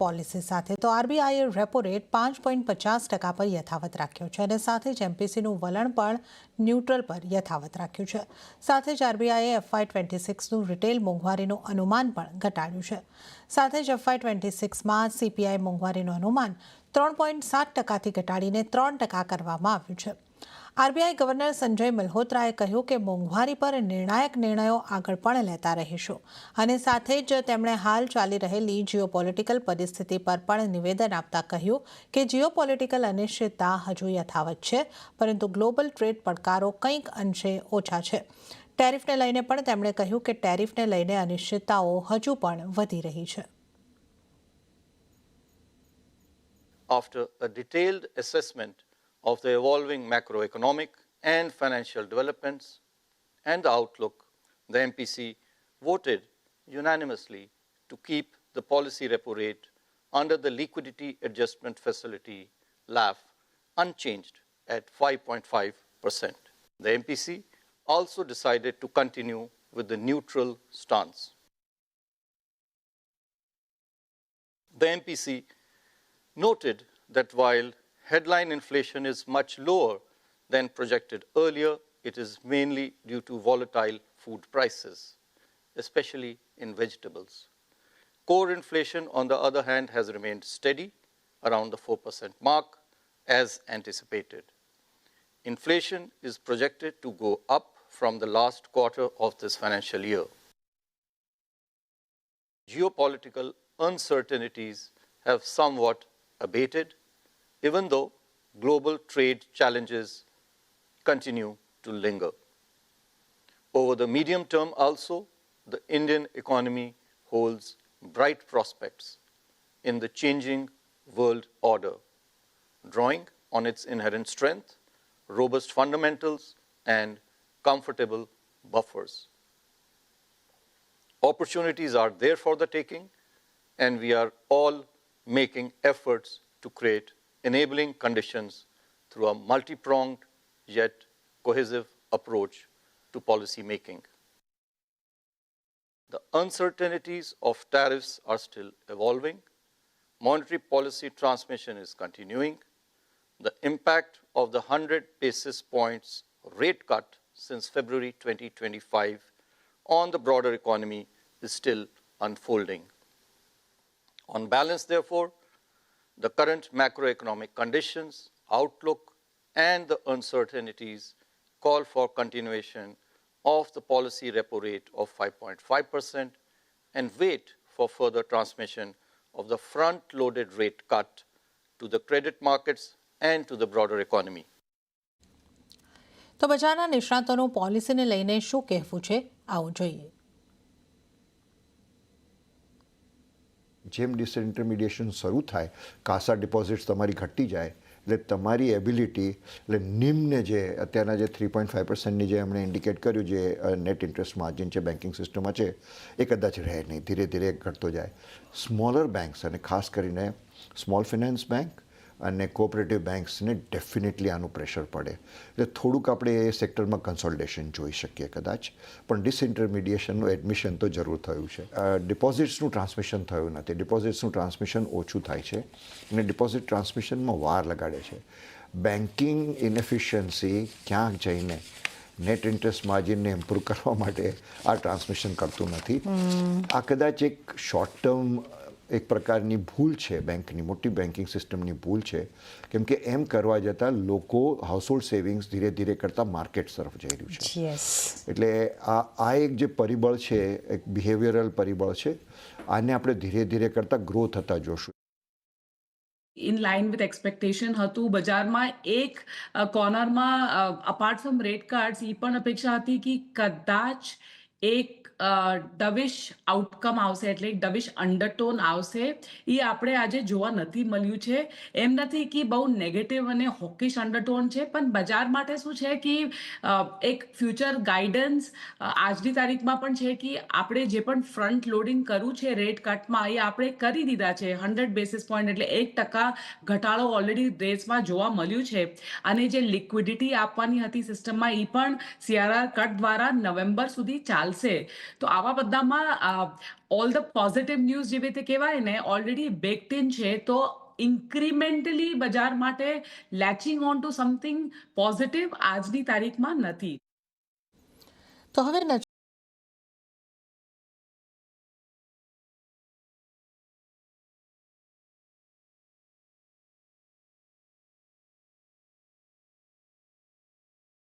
Policy સાથે તો આરબીઆઈએ repo rate 5.50% પર યથાવત રાખ્યો છે અને સાથે જ એમપીસીનું વલણ પણ ન્યુટ્રલ પર યથાવત રાખ્યું છે. સાથે જ આરબીઆઈએ FY26નું રિટેલ મોંઘવારીનું અનુમાન પણ ઘટાડ્યું છે. સાથે જ FY26માં સીપીઆઈ મોંઘવારીનું અનુમાન 3.7%થી ઘટાડીને 3% કરવામાં આવ્યું છે. આરબીઆઈ ગવર્નર સંજય મલ્હોત્રાએ કહ્યું કે મોંઘવારી પર નિર્ણાયક નિર્ણયો આગળ પણ લેતા રહીશું અને સાથે જ તેમણે હાલ ચાલી રહેલી જીઓપોલિટિકલ પરિસ્થિતિ પર પણ નિવેદન આપતા કહ્યું કે જીઓપોલિટિકલ અનિશ્ચિતતા હજુ યથાવત છે, પરંતુ ગ્લોબલ ટ્રેડ પડકારો કંઈક અંશે ઓછા છે. ટેરિફને લઈને પણ તેમણે કહ્યું કે ટેરિફને લઈને અનિશ્ચિતતાઓ હજુ પણ વધી રહી છે. After a detailed assessment of the evolving macroeconomic and financial developments and the outlook, the MPC voted unanimously to keep the policy repo rate under the Liquidity Adjustment Facility (LAF) unchanged at 5.5%. The MPC also decided to continue with the neutral stance. The MPC noted that while headline inflation is much lower than projected earlier, it is mainly due to volatile food prices, especially in vegetables. Core inflation, on the other hand, has remained steady around the 4% mark as anticipated. Inflation is projected to go up from the last quarter of this financial year. Geopolitical uncertainties have somewhat abated, even though global trade challenges continue to linger. Over the medium term also, the Indian economy holds bright prospects in the changing world order, drawing on its inherent strength, robust fundamentals, and comfortable buffers. Opportunities are there for the taking, and we are all making efforts to create enabling conditions through a multi-pronged yet cohesive approach to policy making. The uncertainties of tariffs are still evolving. Monetary policy transmission is continuing. The impact of the 100 basis points rate cut since February 2025 on the broader economy is still unfolding. On balance, therefore, the current macroeconomic conditions, outlook, and the uncertainties call for continuation of the policy repo rate of 5.5% and wait for further transmission of the front-loaded rate cut to the credit markets and to the broader economy. તો બજારના નિષ્ણાતોનું પોલિસીને લઈને શું કહેવું છે, આવો જોઈએ. જેમ ડિસઇન્ટરમિડિયેશન શરૂ થાય, કાસા ડિપોઝિટ્સ તમારી ઘટી જાય, એટલે તમારી એબિલિટી, એટલે નિમ્ન જે અત્યારના જે 3.5%ની જે એમણે ઇન્ડિકેટ કર્યું, જે નેટ ઇન્ટરેસ્ટ માર્જિન છે બેન્કિંગ સિસ્ટમમાં છે, એ કદાચ રહે નહીં, ધીરે ધીરે ઘટતો જાય. સ્મોલર બેન્ક્સ અને ખાસ કરીને સ્મોલ ફિનાન્સ બેન્ક અને કોઓપરેટિવ બેન્ક્સને ડેફિનેટલી આનું પ્રેશર પડે. એટલે થોડુંક આપણે એ સેક્ટરમાં કન્સોલિડેશન જોઈ શકીએ કદાચ, પણ ડિસઇન્ટરમિડિયેશનનું એડમિશન તો જરૂર થયું છે. ડિપોઝિટ્સનું ટ્રાન્સમિશન થયું નથી. ડિપોઝિટ્સનું ટ્રાન્સમિશન ઓછું થાય છે અને ડિપોઝિટ ટ્રાન્સમિશનમાં વાર લગાડે છે. બેન્કિંગ ઇનએફિશિયન્સી ક્યાંક જઈને નેટ ઇન્ટરેસ્ટ માર્જિનને ઇમ્પ્રૂવ કરવા માટે આ ટ્રાન્સમિશન કરતું નથી. આ કદાચ એક શોર્ટ ટર્મ એક પ્રકારની ભૂલ છે, બેંકની મોટી બેન્કિંગ સિસ્ટમની ભૂલ છે, કેમ કે એમ કરવા જતાં લોકો હાઉસહોલ્ડ સેવિંગ્સ ધીરે ધીરે કરતાં માર્કેટ તરફ જઈ રહ્યું છે. એટલે આ એક જે પરિબળ છે, એક બિહેવિયરલ પરિબળ છે, આને આપણે ધીરે ધીરે કરતાં ગ્રો થતા જોશું. ઇન લાઇન વિથ એક્સપેક્ટેશન હતું. બજારમાં એક કોર્નરમાં અપાર્ટ ફ્રોમ રેટ કાર્ડ્સ એ પણ અપેક્ષા હતી કે કદાચ એક ડવિશ આઉટકમ આવશે, એટલે એક ડવિશ અંડરટોન આવશે. એ આપણે આજે જોવા નથી મળ્યું છે. એમ નથી કે બહુ નેગેટિવ અને હોકિશ અંડરટોન છે, પણ બજાર માટે શું છે કે એક ફ્યુચર ગાઈડન્સ આજની તારીખમાં પણ છે કે આપણે જે પણ ફ્રન્ટ લોડિંગ કરવું છે રેટ કટમાં, એ આપણે કરી દીધા છે. 100 બેસિસ પોઈન્ટ એટલે 1% ઘટાડો ઓલરેડી રેટ્સમાં જોવા મળ્યું છે. અને જે લિક્વિડિટી આપવાની હતી સિસ્ટમમાં, એ પણ CRR કટ દ્વારા નવેમ્બર સુધી ચાલશે. તો આવા બધામાં ઓલ ધ પોઝિટિવ ન્યૂઝ જેવી રીતે કહેવાય ને ઓલરેડી બેક્ડ ઇન છે, તો ઇન્ક્રિમેન્ટલી બજાર માટે latching on two something positive આજની તારીખમાં નથી. તો હવે